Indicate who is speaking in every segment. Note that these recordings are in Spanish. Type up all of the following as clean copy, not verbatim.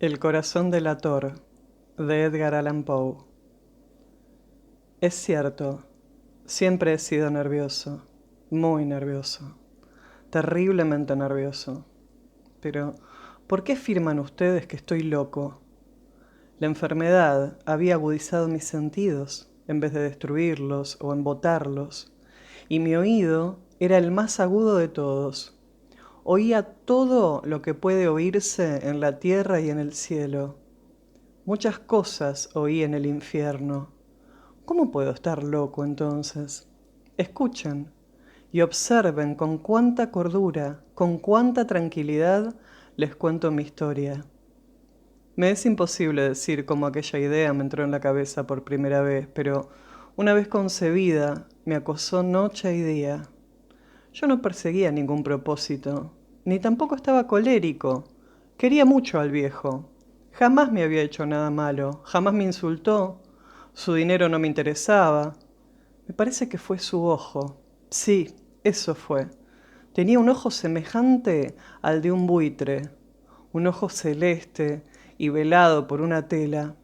Speaker 1: El corazón delator, de Edgar Allan Poe. Es cierto, siempre he sido nervioso, muy nervioso, terriblemente nervioso. Pero, ¿por qué afirman ustedes que estoy loco? La enfermedad había agudizado mis sentidos en vez de destruirlos o embotarlos, y mi oído era el más agudo de todos. Oía todo lo que puede oírse en la tierra y en el cielo. Muchas cosas oí en el infierno. ¿Cómo puedo estar loco entonces? Escuchen y observen con cuánta cordura, con cuánta tranquilidad les cuento mi historia. Me es imposible decir cómo aquella idea me entró en la cabeza por primera vez, pero una vez concebida me acosó noche y día. Yo no perseguía ningún propósito, ni tampoco estaba colérico. Quería mucho al viejo. Jamás me había hecho nada malo, jamás me insultó. Su dinero no me interesaba. Me parece que fue su ojo. Sí, eso fue. Tenía un ojo semejante al de un buitre, un ojo celeste y velado por una tela.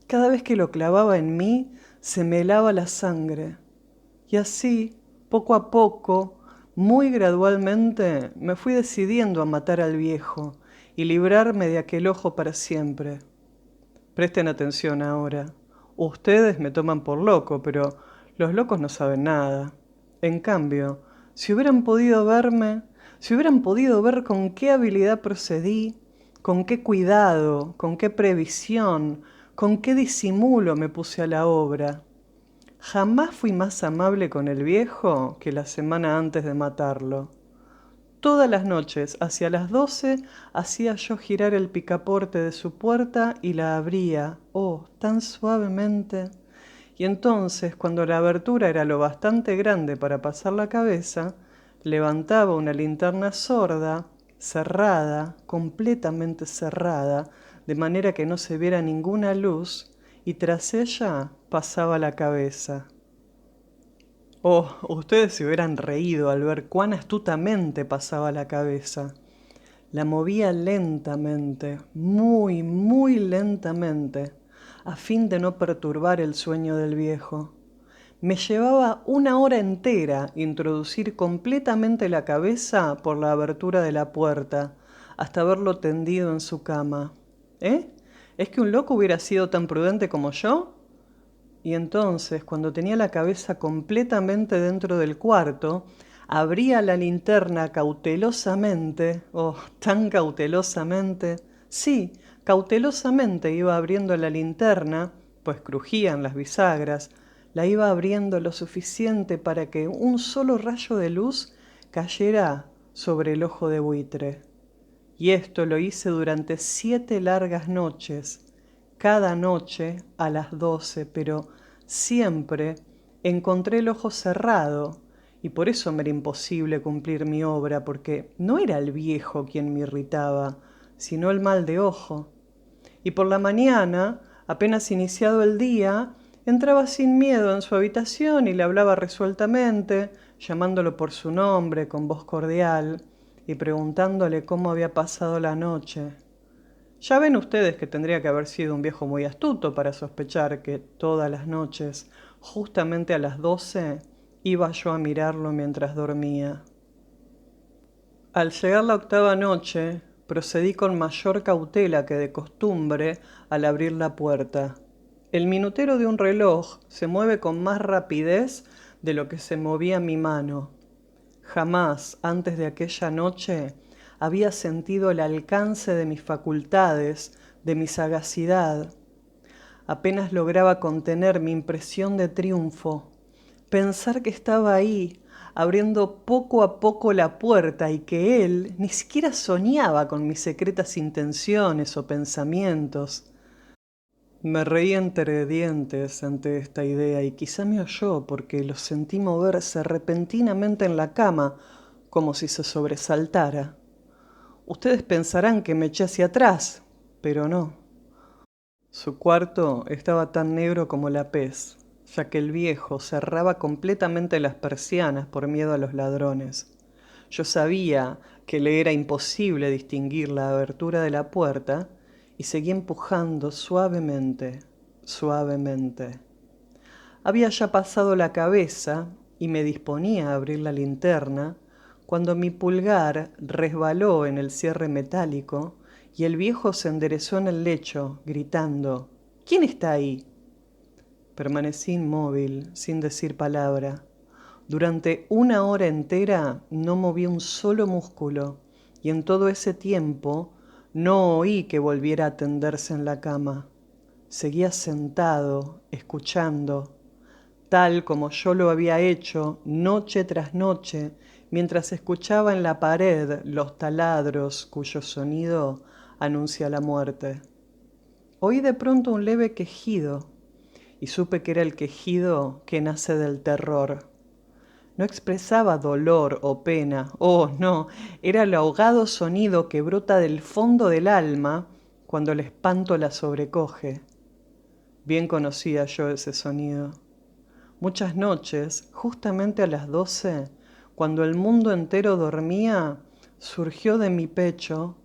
Speaker 1: Cada vez que lo clavaba en mí, se me helaba la sangre. Y así, poco a poco, muy gradualmente, me fui decidiendo a matar al viejo y librarme de aquel ojo para siempre. Presten atención ahora. Ustedes me toman por loco, pero los locos no saben nada. En cambio, si hubieran podido verme, si hubieran podido ver con qué habilidad procedí, con qué cuidado, con qué previsión, con qué disimulo me puse a la obra. Jamás fui más amable con el viejo que la semana antes de matarlo. Todas las noches, hacia las 12, hacía yo girar el picaporte de su puerta y la abría, oh, tan suavemente. Y entonces, cuando la abertura era lo bastante grande para pasar la cabeza, levantaba una linterna sorda, cerrada, completamente cerrada, de manera que no se viera ninguna luz, y tras ella pasaba la cabeza. Oh, ustedes se hubieran reído al ver cuán astutamente pasaba la cabeza. La movía lentamente, muy, muy lentamente, a fin de no perturbar el sueño del viejo. Me llevaba una hora entera introducir completamente la cabeza por la abertura de la puerta, hasta verlo tendido en su cama. ¿Eh? ¿Es que un loco hubiera sido tan prudente como yo? Y entonces, cuando tenía la cabeza completamente dentro del cuarto, abría la linterna cautelosamente, oh, tan cautelosamente, sí, cautelosamente iba abriendo la linterna, pues crujían las bisagras, la iba abriendo lo suficiente para que un solo rayo de luz cayera sobre el ojo de buitre. Y esto lo hice durante 7 largas noches, cada noche a las 12, pero siempre encontré el ojo cerrado, y por eso me era imposible cumplir mi obra, porque no era el viejo quien me irritaba, sino el mal de ojo. Y por la mañana, apenas iniciado el día, entraba sin miedo en su habitación y le hablaba resueltamente, llamándolo por su nombre con voz cordial y preguntándole cómo había pasado la noche. Ya ven ustedes que tendría que haber sido un viejo muy astuto para sospechar que todas las noches, justamente a las 12, iba yo a mirarlo mientras dormía. Al llegar la octava noche, procedí con mayor cautela que de costumbre al abrir la puerta. El minutero de un reloj se mueve con más rapidez de lo que se movía mi mano. Jamás antes de aquella noche había sentido el alcance de mis facultades, de mi sagacidad. Apenas lograba contener mi impresión de triunfo. Pensar que estaba ahí, abriendo poco a poco la puerta y que él ni siquiera soñaba con mis secretas intenciones o pensamientos. Me reí entre dientes ante esta idea y quizá me oyó porque lo sentí moverse repentinamente en la cama, como si se sobresaltara. Ustedes pensarán que me eché hacia atrás, pero no. Su cuarto estaba tan negro como la pez, ya que el viejo cerraba completamente las persianas por miedo a los ladrones. Yo sabía que le era imposible distinguir la abertura de la puerta y seguí empujando suavemente, suavemente. Había ya pasado la cabeza y me disponía a abrir la linterna cuando mi pulgar resbaló en el cierre metálico y el viejo se enderezó en el lecho, gritando: «¿Quién está ahí?». Permanecí inmóvil, sin decir palabra. Durante 1 hora entera no moví un solo músculo y en todo ese tiempo no oí que volviera a tenderse en la cama. Seguía sentado, escuchando, tal como yo lo había hecho noche tras noche, mientras escuchaba en la pared los taladros cuyo sonido anuncia la muerte. Oí de pronto un leve quejido y supe que era el quejido que nace del terror. No expresaba dolor o pena, oh no, era el ahogado sonido que brota del fondo del alma cuando el espanto la sobrecoge. Bien conocía yo ese sonido. Muchas noches, justamente a las 12, cuando el mundo entero dormía, surgió de mi pecho,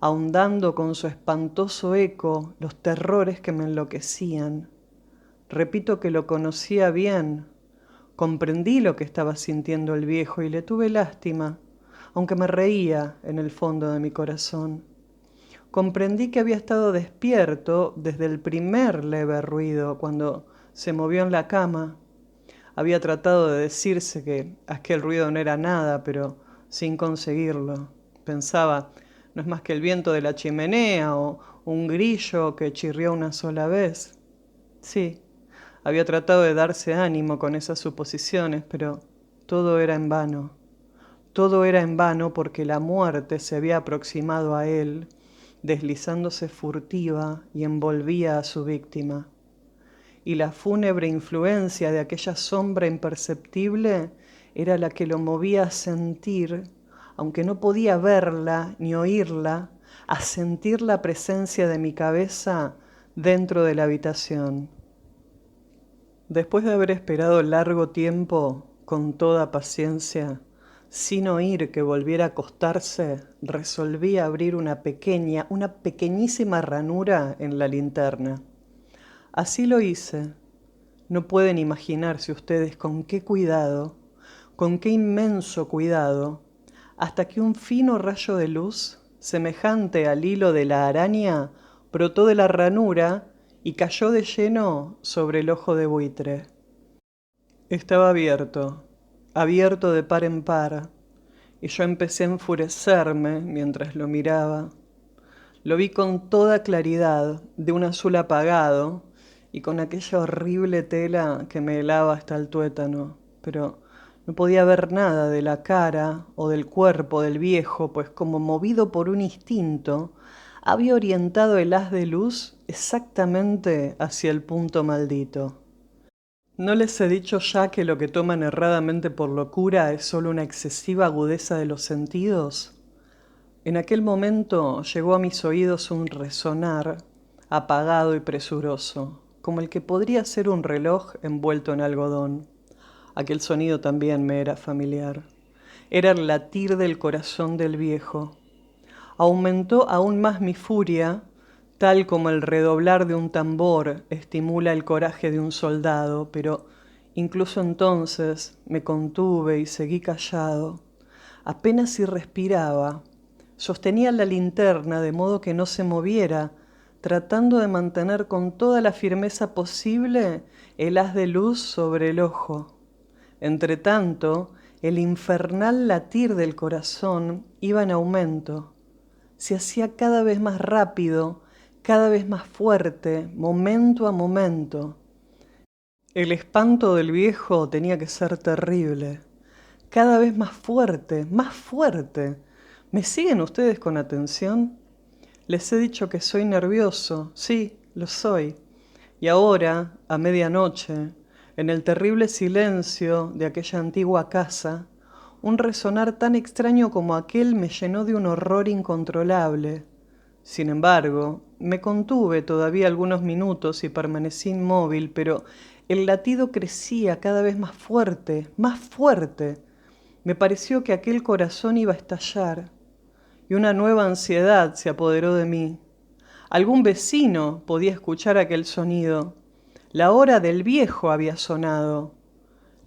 Speaker 1: ahondando con su espantoso eco los terrores que me enloquecían. Repito que lo conocía bien. Comprendí lo que estaba sintiendo el viejo y le tuve lástima, aunque me reía en el fondo de mi corazón. Comprendí que había estado despierto desde el primer leve ruido, cuando se movió en la cama. Había tratado de decirse que aquel ruido no era nada, pero sin conseguirlo. Pensaba, no es más que el viento de la chimenea o un grillo que chirrió una sola vez. Sí, había tratado de darse ánimo con esas suposiciones, pero todo era en vano. Todo era en vano porque la muerte se había aproximado a él, deslizándose furtiva y envolvía a su víctima. Y la fúnebre influencia de aquella sombra imperceptible era la que lo movía a sentir, aunque no podía verla ni oírla, a sentir la presencia de mi cabeza dentro de la habitación. Después de haber esperado largo tiempo, con toda paciencia, sin oír que volviera a acostarse, resolví abrir una pequeñísima ranura en la linterna. Así lo hice. No pueden imaginarse ustedes con qué cuidado, con qué inmenso cuidado, hasta que un fino rayo de luz, semejante al hilo de la araña, brotó de la ranura y cayó de lleno sobre el ojo de buitre. Estaba abierto, abierto de par en par, y yo empecé a enfurecerme mientras lo miraba. Lo vi con toda claridad, de un azul apagado, y con aquella horrible tela que me helaba hasta el tuétano, pero no podía ver nada de la cara o del cuerpo del viejo, pues como movido por un instinto, había orientado el haz de luz exactamente hacia el punto maldito. ¿No les he dicho ya que lo que toman erradamente por locura es solo una excesiva agudeza de los sentidos? En aquel momento llegó a mis oídos un resonar apagado y presuroso, como el que podría ser un reloj envuelto en algodón. Aquel sonido también me era familiar. Era el latir del corazón del viejo. Aumentó aún más mi furia, tal como el redoblar de un tambor estimula el coraje de un soldado, pero incluso entonces me contuve y seguí callado. Apenas si respiraba. Sostenía la linterna de modo que no se moviera, tratando de mantener con toda la firmeza posible el haz de luz sobre el ojo. Entretanto, el infernal latir del corazón iba en aumento. Se hacía cada vez más rápido, cada vez más fuerte, momento a momento. El espanto del viejo tenía que ser terrible. Cada vez más fuerte, más fuerte. ¿Me siguen ustedes con atención? Les he dicho que soy nervioso. Sí, lo soy. Y ahora, a medianoche, en el terrible silencio de aquella antigua casa, un resonar tan extraño como aquel me llenó de un horror incontrolable. Sin embargo, me contuve todavía algunos minutos y permanecí inmóvil, pero el latido crecía cada vez más fuerte, más fuerte. Me pareció que aquel corazón iba a estallar, y una nueva ansiedad se apoderó de mí. Algún vecino podía escuchar aquel sonido. La hora del viejo había sonado.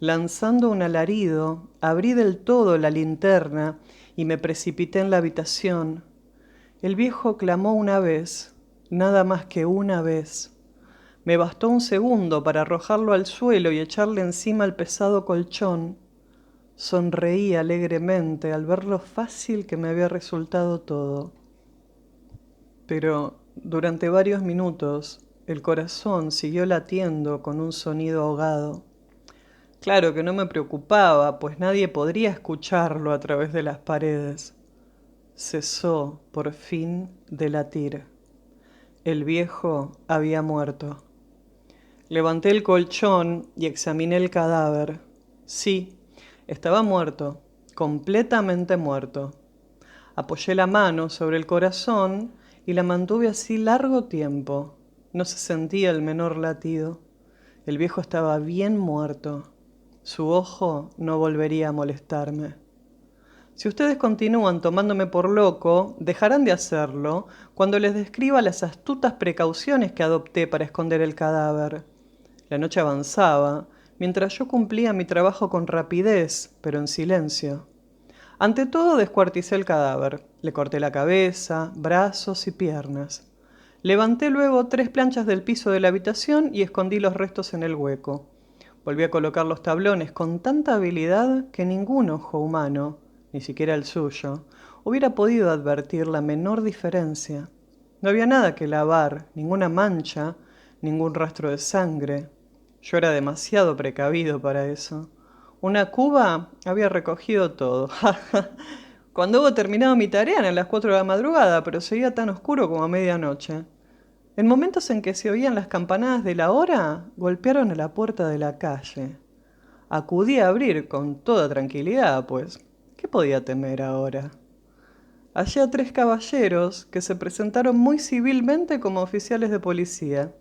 Speaker 1: Lanzando un alarido, abrí del todo la linterna y me precipité en la habitación. El viejo clamó una vez, nada más que una vez. Me bastó un segundo para arrojarlo al suelo y echarle encima el pesado colchón. Sonreí alegremente al ver lo fácil que me había resultado todo. Pero durante varios minutos el corazón siguió latiendo con un sonido ahogado. Claro que no me preocupaba, pues nadie podría escucharlo a través de las paredes. Cesó por fin de latir. El viejo había muerto. Levanté el colchón y examiné el cadáver. Sí, estaba muerto, completamente muerto. Apoyé la mano sobre el corazón y la mantuve así largo tiempo. No se sentía el menor latido. El viejo estaba bien muerto. Su ojo no volvería a molestarme. Si ustedes continúan tomándome por loco, dejarán de hacerlo cuando les describa las astutas precauciones que adopté para esconder el cadáver. La noche avanzaba, mientras yo cumplía mi trabajo con rapidez, pero en silencio. Ante todo descuarticé el cadáver. Le corté la cabeza, brazos y piernas. Levanté luego 3 planchas del piso de la habitación y escondí los restos en el hueco. Volví a colocar los tablones con tanta habilidad que ningún ojo humano, ni siquiera el suyo, hubiera podido advertir la menor diferencia. No había nada que lavar, ninguna mancha, ningún rastro de sangre. Yo era demasiado precavido para eso. Una cuba había recogido todo. Cuando hubo terminado mi tarea eran las 4 de la madrugada, pero seguía tan oscuro como a medianoche. En momentos en que se oían las campanadas de la hora, golpearon a la puerta de la calle. Acudí a abrir con toda tranquilidad, pues, ¿qué podía temer ahora? Hallé a 3 caballeros que se presentaron muy civilmente como oficiales de policía.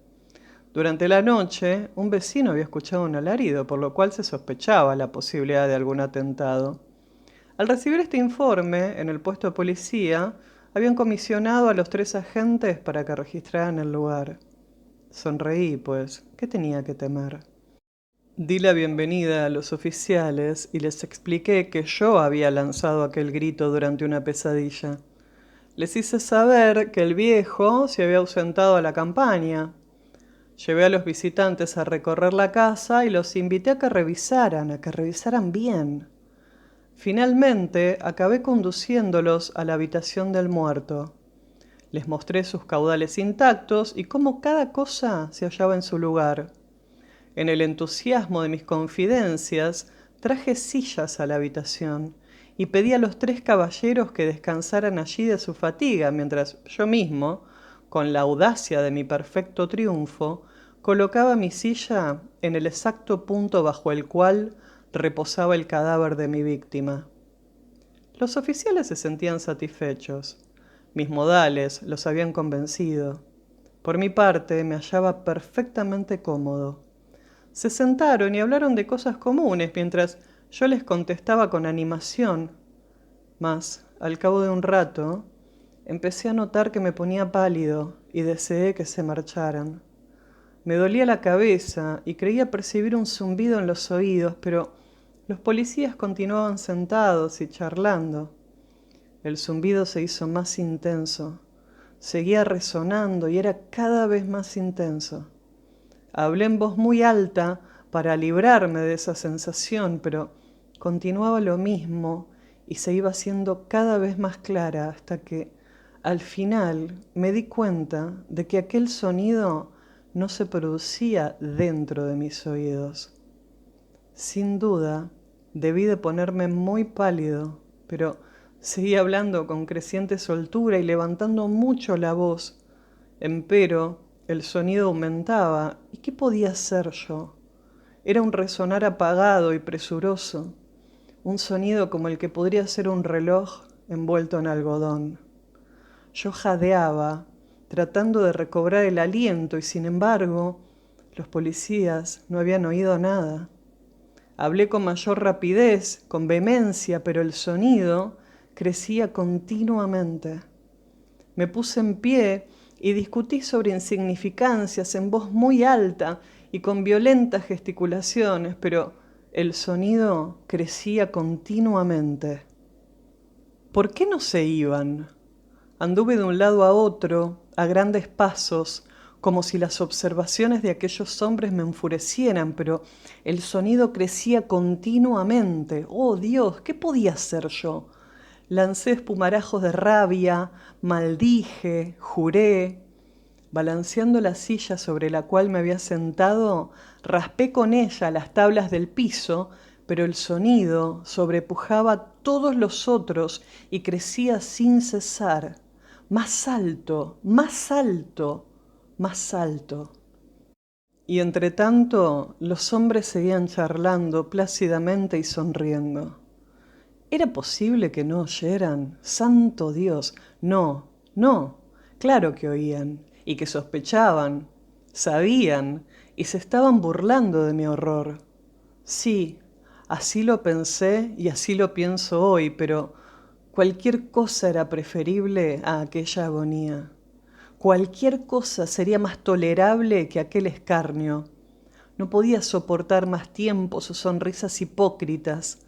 Speaker 1: Durante la noche, un vecino había escuchado un alarido, por lo cual se sospechaba la posibilidad de algún atentado. Al recibir este informe, en el puesto de policía, habían comisionado a los 3 agentes para que registraran el lugar. Sonreí, pues, ¿qué tenía que temer? Di la bienvenida a los oficiales y les expliqué que yo había lanzado aquel grito durante una pesadilla. Les hice saber que el viejo se había ausentado a la campaña. Llevé a los visitantes a recorrer la casa y los invité a que revisaran bien. Finalmente, acabé conduciéndolos a la habitación del muerto. Les mostré sus caudales intactos y cómo cada cosa se hallaba en su lugar. En el entusiasmo de mis confidencias, traje sillas a la habitación y pedí a los 3 caballeros que descansaran allí de su fatiga, mientras yo mismo, con la audacia de mi perfecto triunfo, colocaba mi silla en el exacto punto bajo el cual reposaba el cadáver de mi víctima. Los oficiales se sentían satisfechos. Mis modales los habían convencido. Por mi parte, me hallaba perfectamente cómodo. Se sentaron y hablaron de cosas comunes mientras yo les contestaba con animación. Mas, al cabo de un rato, empecé a notar que me ponía pálido y deseé que se marcharan. Me dolía la cabeza y creía percibir un zumbido en los oídos, pero los policías continuaban sentados y charlando. El zumbido se hizo más intenso. Seguía resonando y era cada vez más intenso. Hablé en voz muy alta para librarme de esa sensación, pero continuaba lo mismo y se iba haciendo cada vez más clara hasta que, al final, me di cuenta de que aquel sonido no se producía dentro de mis oídos. Sin duda, debí de ponerme muy pálido, pero seguí hablando con creciente soltura y levantando mucho la voz. Empero, el sonido aumentaba. ¿Y qué podía hacer yo? Era un resonar apagado y presuroso, un sonido como el que podría ser un reloj envuelto en algodón. Yo jadeaba, tratando de recobrar el aliento, y sin embargo, los policías no habían oído nada. Hablé con mayor rapidez, con vehemencia, pero el sonido crecía continuamente. Me puse en pie y discutí sobre insignificancias en voz muy alta y con violentas gesticulaciones, pero el sonido crecía continuamente. ¿Por qué no se iban? Anduve de un lado a otro, a grandes pasos, como si las observaciones de aquellos hombres me enfurecieran, pero el sonido crecía continuamente. ¡Oh, Dios! ¿Qué podía hacer yo? Lancé espumarajos de rabia, maldije, juré. Balanceando la silla sobre la cual me había sentado, raspé con ella las tablas del piso, pero el sonido sobrepujaba todos los otros y crecía sin cesar, más alto, más alto, más alto. Y entre tanto, los hombres seguían charlando plácidamente y sonriendo. ¿Era posible que no oyeran? ¡Santo Dios! No, no, claro que oían, y que sospechaban, sabían, y se estaban burlando de mi horror. Sí, así lo pensé y así lo pienso hoy, pero cualquier cosa era preferible a aquella agonía. Cualquier cosa sería más tolerable que aquel escarnio. No podía soportar más tiempo sus sonrisas hipócritas.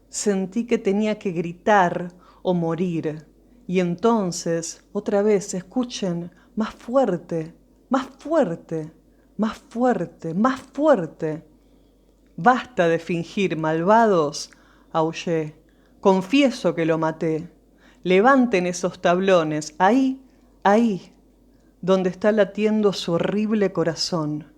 Speaker 1: Sentí que tenía que gritar o morir. Y entonces, otra vez, escuchen, más fuerte, más fuerte, más fuerte, más fuerte. Basta de fingir, malvados, aullé. Confieso que lo maté. Levanten esos tablones, ahí, ahí, donde está latiendo su horrible corazón.